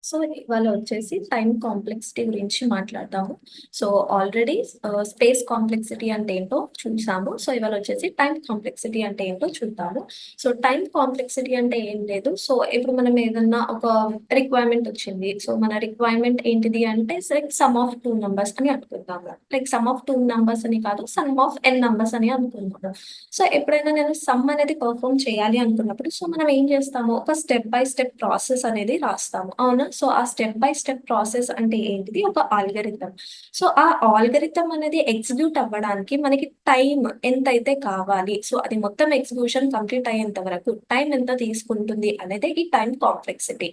So ఇవాళ వచ్చేసి time complexity గురించి మాట్లాడతాము. సో ఆల్రెడీ స్పేస్ కాంప్లెక్సిటీ అంటే ఏంటో చూసాము. సో ఇవాళ వచ్చేసి టైం కాంప్లెక్సిటీ అంటే ఏంటో చూద్దాము. సో టైం కాంప్లెక్సిటీ అంటే ఏం లేదు. సో ఇప్పుడు మనం ఏదన్నా ఒక రిక్వైర్మెంట్ వచ్చింది. సో మన రిక్వైర్మెంట్ ఏంటిది అంటే సమ్ ఆఫ్ టూ నంబర్స్ అని అనుకుందాము. Like some of two numbers అని కాదు, సమ్ ఆఫ్ ఎన్ నంబర్స్ అని అనుకుందాము. సో ఎప్పుడైనా నేను సమ్ అనేది పర్ఫామ్ చేయాలి అనుకున్నప్పుడు సో మనం ఏం చేస్తాము, ఒక స్టెప్ బై స్టెప్ ప్రాసెస్ అనేది రాస్తాము, అవునా? సో ఆ స్టెప్ బై స్టెప్ ప్రాసెస్ అంటే ఏంటిది, ఒక ఆల్గరిథం. సో ఆ ఆల్గరిథం అనేది ఎగ్జిక్యూట్ అవ్వడానికి మనకి టైం ఎంతైతే కావాలి, సో అది మొత్తం ఎగ్జిక్యూషన్ కంప్లీట్ అయ్యేంత వరకు టైం ఎంత తీసుకుంటుంది అనేది ఈ టైం కాంప్లెక్సిటీ.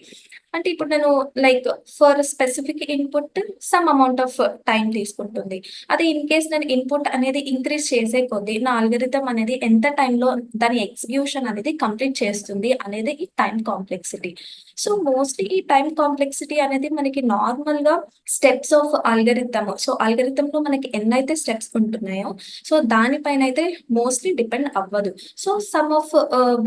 అంటే ఇప్పుడు నేను like for specific input some amount of time తీసుకుంటుంది. అది ఇన్ కేస్ నేను ఇన్పుట్ అనేది ఇంక్రీజ్ చేసే కొద్దీ నా ఆల్గరిథం అనేది ఎంత టైంలో దాని ఎగ్జిక్యూషన్ అనేది కంప్లీట్ చేస్తుంది అనేది ఈ టైం కాంప్లెక్సిటీ. సో మోస్ట్లీ ఈ టైం కాంప్లెక్సిటీ అనేది మనకి నార్మల్ గా steps of algorithm, so algorithm లో మనకి ఎన్నైతే స్టెప్స్ ఉంటున్నాయో సో దానిపైన అయితే మోస్ట్లీ డిపెండ్ అవ్వదు. So some of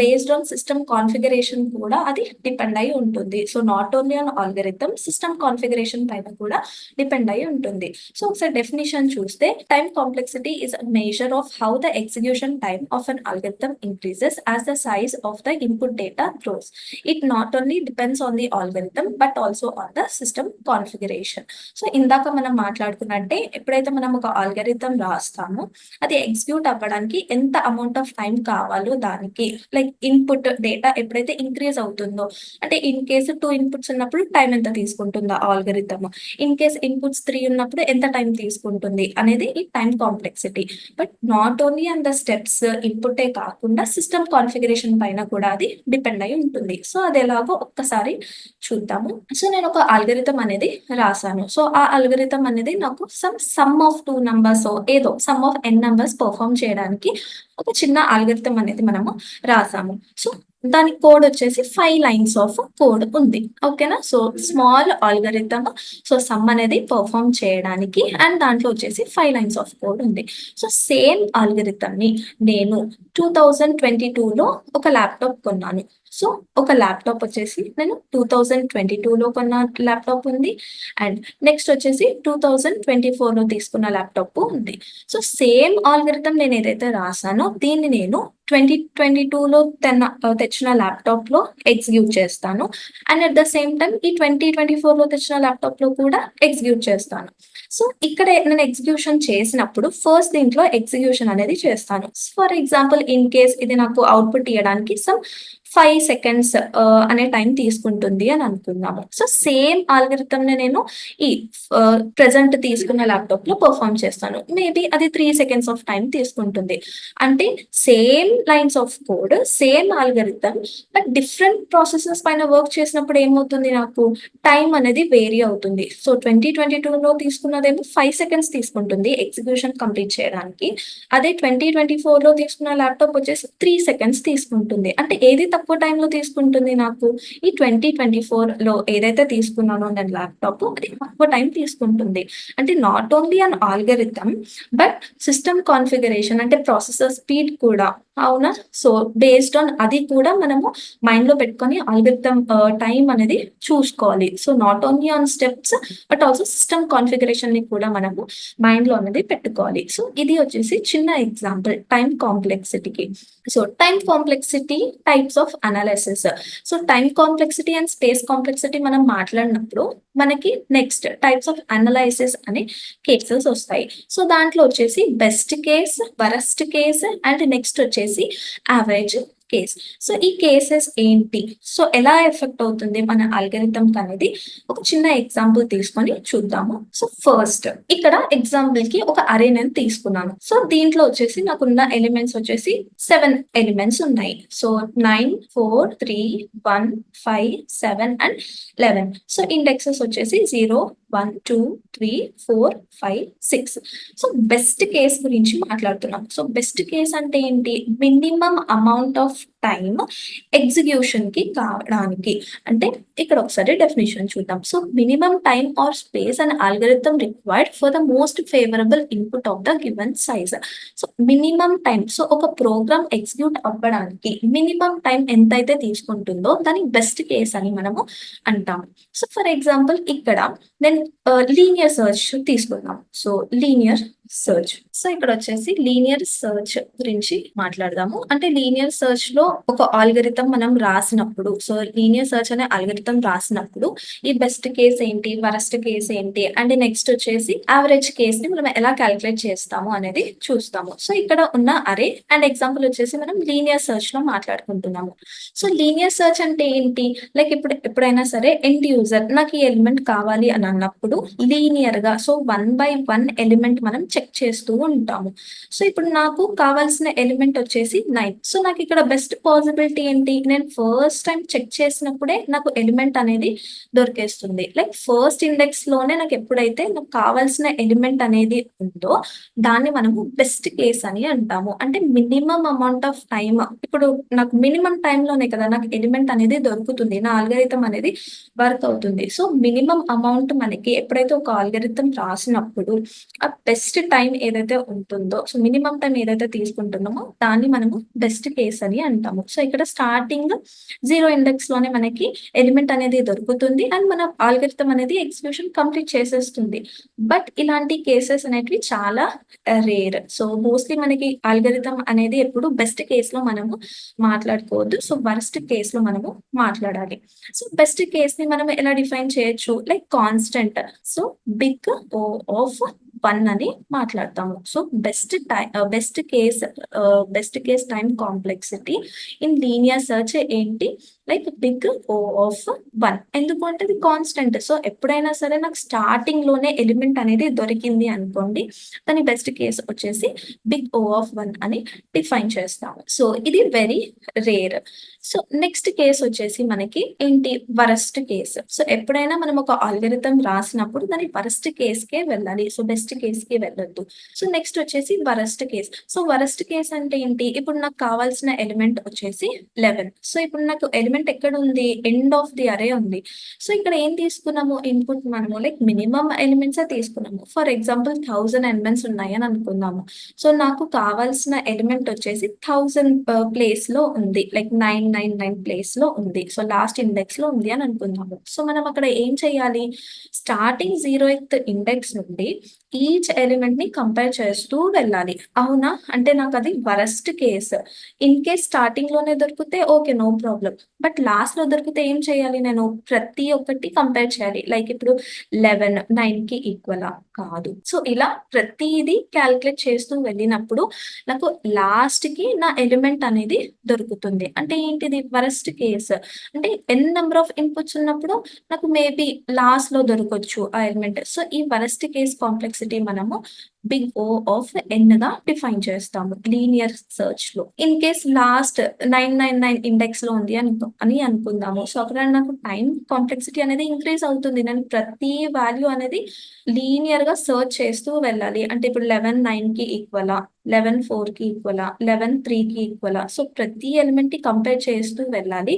based on system configuration కూడా అది డిపెండ్ అయి ఉంటుంది. So not only on algorithm, system configuration పైన కూడా డిపెండ్ అయి ఉంటుంది. సో ఒకసారి డెఫినిషన్ చూస్తే, time complexity is a measure of how the execution time of an algorithm increases as the size of the input data grows. It not only depends on the algorithm but also on the system configuration. So ఇందాక మనం మాట్లాడుకున్నట్టే, ఎప్పుడైతే మనం ఒక algorithm రాస్తామో అది execute అవ్వడానికి ఎంత amount of time కావాలో దానికి, లైక్ ఇన్పుట్ డేటా ఎప్పుడైతే ఇంక్రీజ్ అవుతుందో, అంటే ఇన్ కేసు 2 ఇన్పుట్స్ ఉన్నప్పుడు టైం ఎంత తీసుకుంటుందా ఆల్గరిథమ్, ఇన్ కేస్ ఇన్పుట్స్ 3 ఉన్నప్పుడు ఎంత టైం తీసుకుంటుంది అనేది ఈ time complexity. But not only on the steps ఇన్పుటే కాకుండా సిస్టమ్ కాన్ఫిగరేషన్ పైన కూడా అది డిపెండ్ అయి ఉంటుంది. సో అది ఎలాగో ఒక్కసారి చూద్దాము. సో నేను ఒక ఆల్గరిథం అనేది రాసాను. సో ఆ ఆల్గరిథం అనేది నాకు సమ్ ఆఫ్ టూ నంబర్స్, ఏదో sum of N numbers perform చేయడానికి ఒక చిన్న ఆల్గరిథం అనేది మనము రాసాము. సో దాని కోడ్ వచ్చేసి 5 లైన్స్ ఆఫ్ కోడ్ ఉంది, ఓకేనా? So small algorithm, so some అనేది పర్ఫామ్ చేయడానికి, అండ్ దాంట్లో వచ్చేసి 5 లైన్స్ ఆఫ్ కోడ్ ఉంది. సో సేమ్ ఆల్గరిథమ్ ని నేను 2022లో ఒక ల్యాప్టాప్ కొన్నాను. సో ఒక ల్యాప్టాప్ వచ్చేసి నేను 2022లో కొన్న ల్యాప్టాప్ ఉంది, అండ్ నెక్స్ట్ వచ్చేసి 2024లో తీసుకున్న ల్యాప్టాప్ ఉంది. సో సేమ్ ఆల్గరిథం నేను ఏదైతే రాసానో దీన్ని నేను 2022లో తెచ్చిన ల్యాప్టాప్ లో ఎగ్జిక్యూట్ చేస్తాను, and at the same time ఈ 2024లో తెచ్చిన ల్యాప్టాప్ లో కూడా ఎగ్జిక్యూట్ చేస్తాను. సో ఇక్కడ నేను ఎగ్జిక్యూషన్ చేసినప్పుడు ఫస్ట్ దీంట్లో ఎగ్జిక్యూషన్ అనేది చేస్తాను. ఫర్ ఎగ్జాంపుల్ ఇన్ కేస్ ఇది నాకు అవుట్పుట్ ఇవ్వడానికి సమ్ 5 సెకండ్స్ అనే టైం తీసుకుంటుంది అని అనుకుందాము. సో సేమ్ ఆల్గరిథం ని నేను ఈ ప్రెసెంట్ తీసుకున్న ల్యాప్టాప్ లో పర్ఫామ్ చేస్తాను. మేబీ అది 3 సెకండ్స్ ఆఫ్ టైం తీసుకుంటుంది. అంటే same lines of code, same algorithm, but different processes పైన వర్క్ చేసినప్పుడు ఏమవుతుంది, నాకు టైం అనేది వేరీ అవుతుంది. సో 2022లో తీసుకున్నదేమో 5 సెకండ్స్ తీసుకుంటుంది ఎగ్జిక్యూషన్ కంప్లీట్ చేయడానికి. అదే 2024లో తీసుకున్న ల్యాప్టాప్ వచ్చేసి 3 సెకండ్స్ తీసుకుంటుంది. అంటే ఏది తక్కువ టైంలో తీసుకుంటుంది నాకు, ఈ 2024లో ఏదైతే తీసుకున్నానో నేను ల్యాప్టాప్ అది తక్కువ టైం తీసుకుంటుంది. అంటే not only an algorithm but system configuration, అంటే ప్రాసెసర్ స్పీడ్ కూడా, అవునా? సో బేస్డ్ ఆన్ అది కూడా మనము మైండ్ లో పెట్టుకొని ఆల్గరిథం టైం అనేది చూసుకోవాలి. So not only on steps but also system configuration ని కూడా మనము మైండ్ లో అనేది పెట్టుకోవాలి. సో ఇది వచ్చేసి చిన్న ఎగ్జాంపుల్ టైం కాంప్లెక్సిటీకి. So time complexity types of analysis. So time complexity and space complexity మనం మాట్లాడినప్పుడు మనకి నెక్స్ట్ టైప్స్ ఆఫ్ అనాలైసిస్ అనే కేసెస్ వస్తాయి. సో దాంట్లో వచ్చేసి best case, worst case, and next వచ్చేసి యావరేజ్ కేస్. సో ఈ కేసెస్ ఏంటి, సో ఎలా ఎఫెక్ట్ అవుతుంది మన అల్గరిథం అనేది ఒక చిన్న ఎగ్జాంపుల్ తీసుకొని చూద్దాము. సో ఫస్ట్ ఇక్కడ ఎగ్జాంపుల్ కి ఒక అరే నేను తీసుకున్నాను. సో దీంట్లో వచ్చేసి నాకున్న ఎలిమెంట్స్ వచ్చేసి 7 ఎలిమెంట్స్ ఉన్నాయి. So 9, 4, 3, 1, 5, 7 and 11. సో ఇండెక్సెస్ వచ్చేసి 0, 1, 2, 3, 4, 5, 6. సో బెస్ట్ కేస్ గురించి మాట్లాడుతున్నాం. సో బెస్ట్ కేస్ అంటే ఏంటి, మినిమం అమౌంట్ ఆఫ్ టైమ్ ఎగ్జిక్యూషన్‌కి కావడానికి. అంటే ఇక్కడ ఒకసారి డెఫినిషన్ చూద్దాం. So, minimum time or space and algorithm required for the most favourable input of the given size. So, minimum time. So, ఒక ప్రోగ్రామ్ ఎగ్జిక్యూట్ అవ్వడానికి మినిమమ్ టైమ్ ఎంతైతే తీసుకుంటుందో దాన్ని బెస్ట్ కేస్ అని మనము అంటాము. సో, ఫర్ ఎగ్జాంపుల్ ఇక్కడ నేను లీనియర్ సెర్చ్ తీసుకుందాం. So, linear search. సో, ఇక్కడొచ్చేసి లీనియర్ సెర్చ్ గురించి మాట్లాడదాము. అంటే లీనియర్ సెర్చ్‌లో ఒక ఆల్గోరిథం మనం రాసినప్పుడు, సో, లీనియర్ సెర్చ్ అనే ఆల్గోరిథం రాసినప్పుడు ఈ బెస్ట్ కేస్ ఏంటి? వరస్ట్ కేస్ ఏంటి? అండ్ నెక్స్ట్ వచ్చేసి యావరేజ్ కేస్‌ని మనం ఎలా కాలిక్యులేట్ చేస్తాము అనేది చూస్తాము. సో, ఇక్కడ ఉన్న అరే అండ్ ఎగ్జాంపుల్ వచ్చేసి మనం లీనియర్ సెర్చ్‌లో మాట్లాడుకుంటున్నాము. సో, లీనియర్ సెర్చ్ అంటే ఏంటి? లైక్ ఇప్పుడు ఎప్పుడైనా సరే ఎండ్ యూజర్ నాకు ఈ ఎలిమెంట్ కావాలి అని అన్నప్పుడు లీనియర్‌గా సో, 1 బై 1 ఎలిమెంట్ మనం చెక్ చేస్తూ ఉంటాము. సో, ఇప్పుడు నాకు కావాల్సిన ఎలిమెంట్ వచ్చేసి 9. సో, నాకిక్కడ బెస్ట్ పాసిబిలిటీ ఏంటి? నేను ఫస్ట్ టైమ్ చెక్ చేసినప్పుడే నాకు ఎలిమెంట్ అనేది దొరికేస్తుంది. లైక్ ఫస్ట్ ఇండెక్స్‌లోనే నాకెప్పుడైతే నాకు కావాల్సిన ఎలిమెంట్ అనేది ఉందో దాన్ని మనము బెస్ట్ కేస్ అని అంటాము. అంటే మినిమమ్ అమౌంట్ ఆఫ్ టైమ్ ఇప్పుడు నాకు మినిమమ్ టైమ్‌లోనే కదా నాకు ఎలిమెంట్ అనేది దొరుకుతుంది. నా అల్గారిథం అనేది వర్క్ అవుతుంది. సో, మినిమమ్ అమౌంట్ మనకి ఎప్పుడైతే ఒక అల్గారిథం రాసినప్పుడు ఆ బెస్ట్ టైమ్ ఏదైతే ఉంటుందో సో, మినిమమ్ టైమ్ ఏదైతే తీసుకుంటున్నామో దాన్ని మనము బెస్ట్ కేస్ అని అంటాము. సో, ఇక్కడ స్టార్టింగ్ 0 ఇండెక్స్‌లోనే మనకి ఎలిమెంట్ అనేది దొరుకుతుంది. అండ్ మన అల్గారిథం అనేది ఎగ్జిక్యూషన్ కంప్లీట్ చేసేస్తుంది. బట్ ఇలాంటి కేసెస్ అనేటివి చాలా రేర్. సో, మోస్ట్‌లీ మనకి అల్గారిథం అనేది ఎప్పుడు బెస్ట్ కేస్‌లో మనము మాట్లాడుకోవద్దు. సో, వరస్ట్ కేస్‌లో మనము మాట్లాడాలి. సో, బెస్ట్ కేస్‌ని మనం ఎలా డిఫైన్ చేయొచ్చు? Like constant. So, big O of 1 అని మాట్లాడతాము. So, best case time complexity in linear search ఏంటి? Like big O of 1. ఎందుకు అంటే అది కాన్స్టెంట్. సో, ఎప్పుడైనా సరే నాకు స్టార్టింగ్‌లోనే ఎలిమెంట్ అనేది దొరికింది అనుకోండి. దాని బెస్ట్ కేస్ వచ్చేసి బిగ్ ఓ ఆఫ్ 1 అని డిఫైన్ చేస్తాము. సో, ఇది very rare. So, next case వచ్చేసి మనకి ఏంటి? Worst case. సో, ఎప్పుడైనా మనం ఒక అల్గారిథం రాసినప్పుడు దాని వరస్ట్ కేస్‌కే వెళ్ళాలి. సో, బెస్ట్ కేస్‌కి వెళ్ళొద్దు. సో, నెక్స్ట్ వచ్చేసి worst case. So, worst case అంటే ఏంటి? ఇప్పుడు నాకు కావాల్సిన ఎలిమెంట్ వచ్చేసి 11. సో, ఇప్పుడు నాకు ఎలిమెంట్ ఎక్కడుంది? ఎండ్ ఆఫ్ ది అరే ఉంది. సో, ఇక్కడ ఏం తీసుకున్నాము ఇన్‌పుట్ మనము లైక్ మినిమమ్ ఎలిమెంట్సే తీసుకున్నాము. ఫర్ ఎగ్జాంపుల్ 1000 ఎలిమెంట్స్ ఉన్నాయని అనుకుందాము. సో, నాకు కావాల్సిన ఎలిమెంట్ వచ్చేసి 1000 ప్లేస్‌లో ఉంది. లైక్ 999 ప్లేస్‌లో ఉంది. సో, లాస్ట్ ఇండెక్స్‌లో ఉంది అని అనుకుందాము. సో, మనం అక్కడ ఏం చేయాలి? స్టార్టింగ్ 0th ఇండెక్స్ నుండి ఈచ్ ఎలిమెంట్‌ని కంపేర్ చేస్తూ వెళ్ళాలి. అవునా? అంటే నాకది వరస్ట్ కేస్. ఇన్ కేస్ స్టార్టింగ్‌లోనే దొరికితే ఓకే. No problem. బట్ లాస్ట్‌లో దొరికితే ఏం చేయాలి నేను? ప్రతి ఒక్కటి కంపేర్ చేయాలి. లైక్ ఇప్పుడు 11 9కి ఈక్వలా? కాదు. సో, ఇలా ప్రతీది కాలిక్యులేట్ చేస్తూ వెళ్ళినప్పుడు నాకు లాస్ట్‌కి నా ఎలిమెంట్ అనేది దొరుకుతుంది. అంటే ఏంటిది? Worst case. అంటే నంబర్ ఆఫ్ ఇన్‌పుట్స్ ఉన్నప్పుడు నాకు మేబీ లాస్ట్‌లో దొరకొచ్చు ఆ ఎలిమెంట్. సో, ఈ వరస్ట్ కేస్ కాంప్లెక్సిటీ మనము బిగ్ ఓ ఆఫ్ ఎన్‌గా డిఫైన్ చేస్తాము లీనియర్ సెర్చ్‌లో. ఇన్ కేస్ లాస్ట్ 999 ఇండెక్స్‌లో ఉంది అని అనుకుందాము. సో, అక్కడ నాకు టైమ్ కాంప్లెక్సిటీ అనేది ఇంక్రీజ్ అవుతుంది. నేను ప్రతి వాల్యూ అనేది లీనియర్‌గా సెర్చ్ చేస్తూ వెళ్ళాలి. అంటే ఇప్పుడు 11 9కి ఈక్వలా? 11 4కి ఈక్వలా? 11 3కి ఈక్వలా? సో, ప్రతి ఎలిమెంట్‌ని కంపేర్ చేస్తూ వెళ్ళాలి.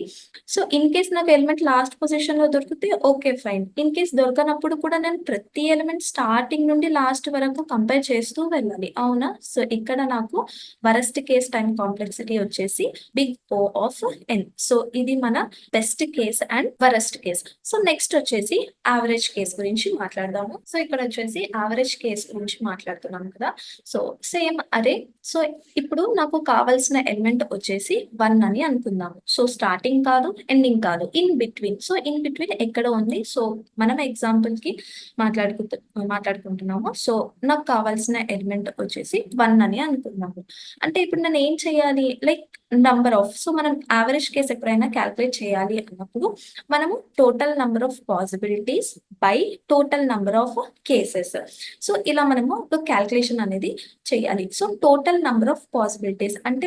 సో, ఇన్ కేస్ నాకు ఎలిమెంట్ లాస్ట్ పొజిషన్‌లో దొరికితే ఓకే. ఫైన్. ఇన్ కేస్ దొరకనప్పుడు కూడా నేను ప్రతి ఎలిమెంట్ స్టార్టింగ్ నుండి లాస్ట్ వరకు కంపేర్ చేస్తూ వెళ్ళాలి. అవునా? సో, ఇక్కడ నాకు వరస్ట్ కేస్ టైమ్ కాంప్లెక్సిటీ వచ్చేసి big O of N. So, ఇది మన best case and worst case. So, next వచ్చేసి యావరేజ్ కేస్ గురించి మాట్లాడదాము. సో, ఇక్కడ వచ్చేసి యావరేజ్ కేస్ గురించి మాట్లాడుతున్నాం కదా! సో, సేమ్ అరే సో, ఇప్పుడు నాకు కావాల్సిన ఎలిమెంట్ వచ్చేసి 1 అని అనుకుందాము. సో, స్టార్టింగ్ కాదు, ఎండింగ్ కాదు. In between. So, in between ఎక్కడ ఉంది? సో, మనం ఎగ్జాంపుల్‌కి మాట్లాడుకుంటు మాట్లాడుకుంటున్నాము. సో, నాకు కావాల్సిన ఎలిమెంట్ వచ్చేసి 1 అని అనుకుందాము. అంటే ఇప్పుడు నేను ఏం చేయాలి? లైక్ నంబర్ ఆఫ్ సో, మనం యావరేజ్ కేస్ ఎప్పుడైనా కాలిక్యులేట్ చేయాలి అన్నప్పుడు మనము total number of possibilities by total number of cases. So, ఇలా మనము ఒక కాలిక్యులేషన్ అనేది చేయాలి. So, total number of possibilities అంటే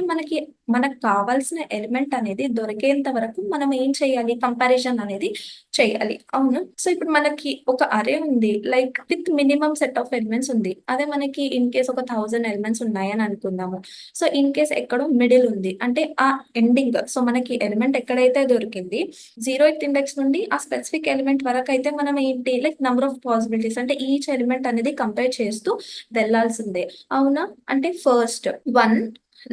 మనకు కావాల్సిన ఎలిమెంట్ అనేది దొరికేంత వరకు మనం ఏం చేయాలి? కంపారిజన్ అనేది చేయాలి. అవును. సో, ఇప్పుడు మనకి ఒక అరే ఉంది. Like with minimum set of elements ఉంది. అదే మనకి ఇన్ కేస్ ఒక 1000 ఎలిమెంట్స్ ఉన్నాయని అనుకుందాము. సో, ఇన్ కేస్ ఎక్కడో మిడిల్ ఉంది. అంటే అంటే ఆ ఎండింగ్. సో మనకి ఎలిమెంట్ ఎక్కడైతే దొరికింది 0th ఇండెక్స్ నుండి ఆ స్పెసిఫిక్ ఎలిమెంట్ వరకు అయితే మనం ఏంటి లైక్ నంబర్ ఆఫ్ పాసిబిలిటీస్ అంటే ఈచ్ ఎలిమెంట్ అనేది కంపేర్ చేస్తూ వెళ్ళాల్సిందే. అవునా? అంటే ఫస్ట్ 1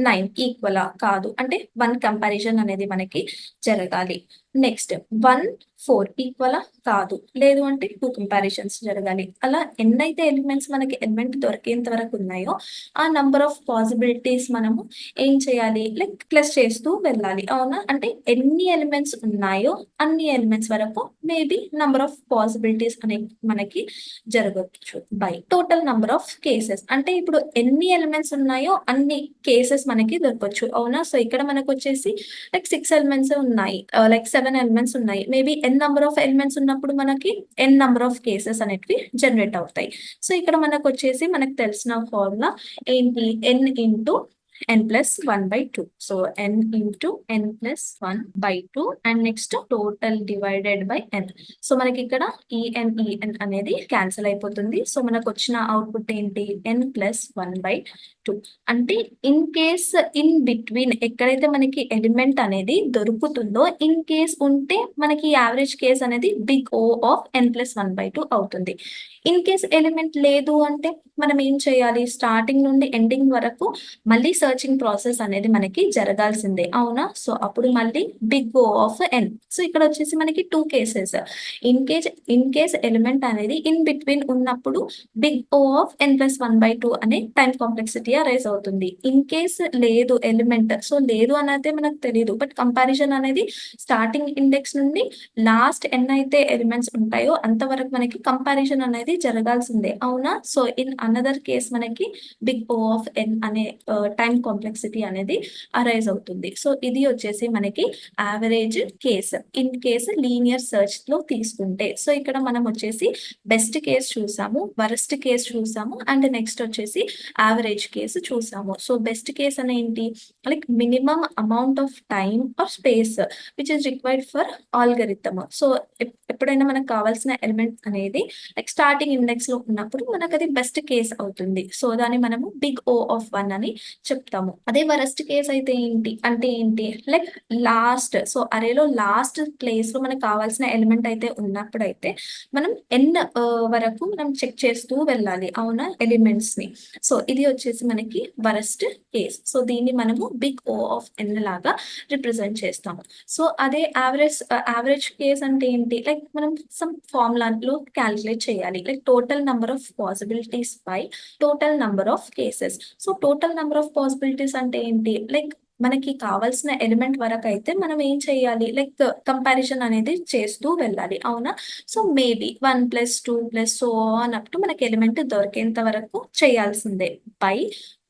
9 ఈక్వలా? కాదు. అంటే 1 కంపారిజన్ అనేది మనకి జరగాలి. నెక్స్ట్ 1 4 ఈక్వలా? కాదు. లేదు అంటే 2 కంపారిజన్స్ జరగాలి. అలా ఎన్నైతే ఎలిమెంట్స్ మనకి ఎలిమెంట్ దొరికేంత వరకు ఉన్నాయో ఆ నంబర్ ఆఫ్ పాసిబిలిటీస్ మనము ఏం చేయాలి లైక్ ప్లస్ చేస్తూ వెళ్ళాలి. అవునా? అంటే ఎన్ని ఎలిమెంట్స్ ఉన్నాయో అన్ని ఎలిమెంట్స్ వరకు మేబీ నంబర్ ఆఫ్ పాసిబిలిటీస్ అనేవి మనకి జరగొచ్చు by total number of cases. అంటే ఇప్పుడు ఎన్ని ఎలిమెంట్స్ ఉన్నాయో అన్ని కేసెస్ మనకి దొరకచ్చు. అవునా? సో ఇక్కడ మనకు వచ్చేసి లైక్ 6 ఎలిమెంట్స్ ఉన్నాయి. లైక్ 7 ఎలిమెంట్స్ ఉన్నాయి. Maybe n number of elements ఉన్నప్పుడు మనకి n నంబర్ ఆఫ్ కేసెస్ అనేటివి జనరేట్ అవుతాయి. సో ఇక్కడ మనకు వచ్చేసి మనకు తెలిసిన ఫార్ములా ఏంటి? n into n+1/2. So n into n+1/2 and next total divided by n. So మనకి ఇక్కడ ఈ n అనేది క్యాన్సిల్ అయిపోతుంది. సో మనకు వచ్చిన అవుట్పుట్ ఏంటి? n+1/2. అంటే ఇన్ కేస్ ఇన్ బిట్వీన్ ఎక్కడైతే మనకి ఎలిమెంట్ అనేది దొరుకుతుందో ఇన్ కేస్ ఉంటే మనకి యావరేజ్ కేస్ అనేది బిగ్ O ఆఫ్ n+1/2 అవుతుంది. ఇన్ కేస్ ఎలిమెంట్ లేదు అంటే మనం ఏం చేయాలి? స్టార్టింగ్ నుండి ఎండింగ్ వరకు మళ్ళీ సర్చింగ్ ప్రాసెస్ అనేది మనకి జరగాల్సిందే. అవునా? సో అప్పుడు మళ్ళీ big O of n. So ఇక్కడ వచ్చేసి మనకి 2 కేసెస్. ఇన్ కేస్ ఎలిమెంట్ అనేది ఇన్ బిట్వీన్ ఉన్నప్పుడు బిగ్ O ఆఫ్ n+1/2 అనే టైం కాంప్లెక్సిటీ అరైజ్ అవుతుంది. ఇన్ కేస్ లేదు ఎలిమెంట్, సో లేదు అనేది మనకు తెలియదు. బట్ కంపారిజన్ అనేది స్టార్టింగ్ ఇండెక్స్ నుండి లాస్ట్ ఎన్ అయితే ఎలిమెంట్స్ ఉంటాయో అంతవరకు మనకి కంపారిజన్ అనేది జరగాల్సిందే. అవునా? సో ఇన్ అనదర్ కేస్ మనకి బిగ్ O ఆఫ్ n అనే టైం కాంప్లెక్సిటీ అనేది అరైజ్ అవుతుంది. సో ఇది వచ్చేసి మనకి average case in case linear search లో తీసుకుంటే. సో ఇక్కడ మనం వచ్చేసి బెస్ట్ కేస్ చూసాము, వరస్ట్ కేస్ చూసాము అండ్ నెక్స్ట్ వచ్చేసి యావరేజ్ కేసు చూసాము. సో బెస్ట్ కేస్ అనే ఏంటి? Like minimum amount of time or space which is required for algorithm. సో ఎప్పుడైనా మనకు కావాల్సిన ఎలిమెంట్ అనేది లైక్ స్టార్టింగ్ ఇండెక్స్ లో ఉన్నప్పుడు మనకు అది బెస్ట్ కేస్ అవుతుంది. సో దాన్ని మనము బిగ్ O ఆఫ్ 1 అని చెప్తాము. అదే వరస్ట్ కేస్ అయితే ఏంటి లైక్ లాస్ట్, సో అరేలో లాస్ట్ ప్లేస్ లో మనకు కావాల్సిన ఎలిమెంట్ అయితే ఉన్నప్పుడు అయితే మనం ఎన్ వరకు మనం చెక్ చేస్తూ వెళ్ళాలి. అవునా? ఎలిమెంట్స్ ని. సో ఇది వచ్చేసి మనకి వరస్ట్ కేస్. సో దీన్ని మనము బిగ్ O ఆఫ్ n లాగా రిప్రజెంట్ చేస్తాము. సో అదే యావరేజ్ కేస్ అంటే ఏంటి? లైక్ మనం సమ్ ఫార్ములాలో క్యాలిక్యులేట్ చేయాలి. Like total number of possibilities by total number of cases. So total number of possibilities అంటే ఏంటి? లైక్ మనకి కావాల్సిన ఎలిమెంట్ వరకు అయితే మనం ఏం చేయాలి? లైక్ కంపారిజన్ అనేది చేస్తూ వెళ్ళాలి. అవునా? So maybe 1+2+ so on up to మనకి ఎలిమెంట్ దొరికేంత వరకు చేయాల్సిందే by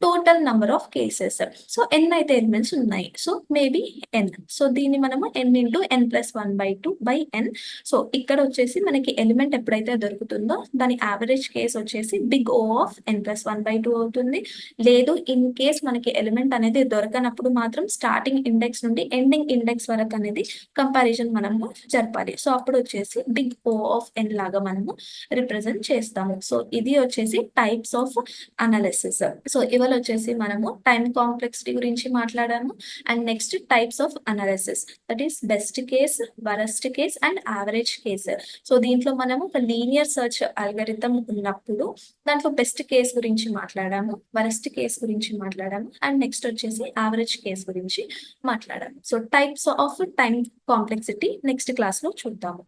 total number of cases. So n అయితే ఎలిమెంట్స్ ఉన్నాయి. So maybe n. సో దీన్ని మనము n into n+1/2 by n. So ఇక్కడ వచ్చేసి మనకి ఎలిమెంట్ ఎప్పుడైతే దొరుకుతుందో దాని యావరేజ్ కేస్ వచ్చేసి బిగ్ O ఆఫ్ n+1/2 అవుతుంది. లేదు ఇన్ కేస్ మనకి ఎలిమెంట్ అనేది దొరకనప్పుడు మాత్రం స్టార్టింగ్ ఇండెక్స్ నుండి ఎండింగ్ ఇండెక్స్ వరకు అనేది కంపారిజన్ మనము జరపాలి. సో అప్పుడు వచ్చేసి బిగ్ O ఆఫ్ n లాగా మనము రిప్రజెంట్ చేస్తాము. సో ఇది వచ్చేసి టైప్స్ ఆఫ్ అనాలిసిస్. సో ఇవాళ వచ్చేసి మనము టైం కాంప్లెక్సిటీ గురించి మాట్లాడాము and next types of analysis, that is best case, worst case and average case. So దీంట్లో మనము ఒక లీనియర్ సర్చ్ అల్గరిథం ఉన్నప్పుడు దాంట్లో బెస్ట్ కేస్ గురించి మాట్లాడాము, వరస్ట్ కేస్ గురించి మాట్లాడాము అండ్ నెక్స్ట్ వచ్చేసి యావరేజ్ కేస్ గురించి మాట్లాడాము. So types of time complexity next class లో చూద్దాము.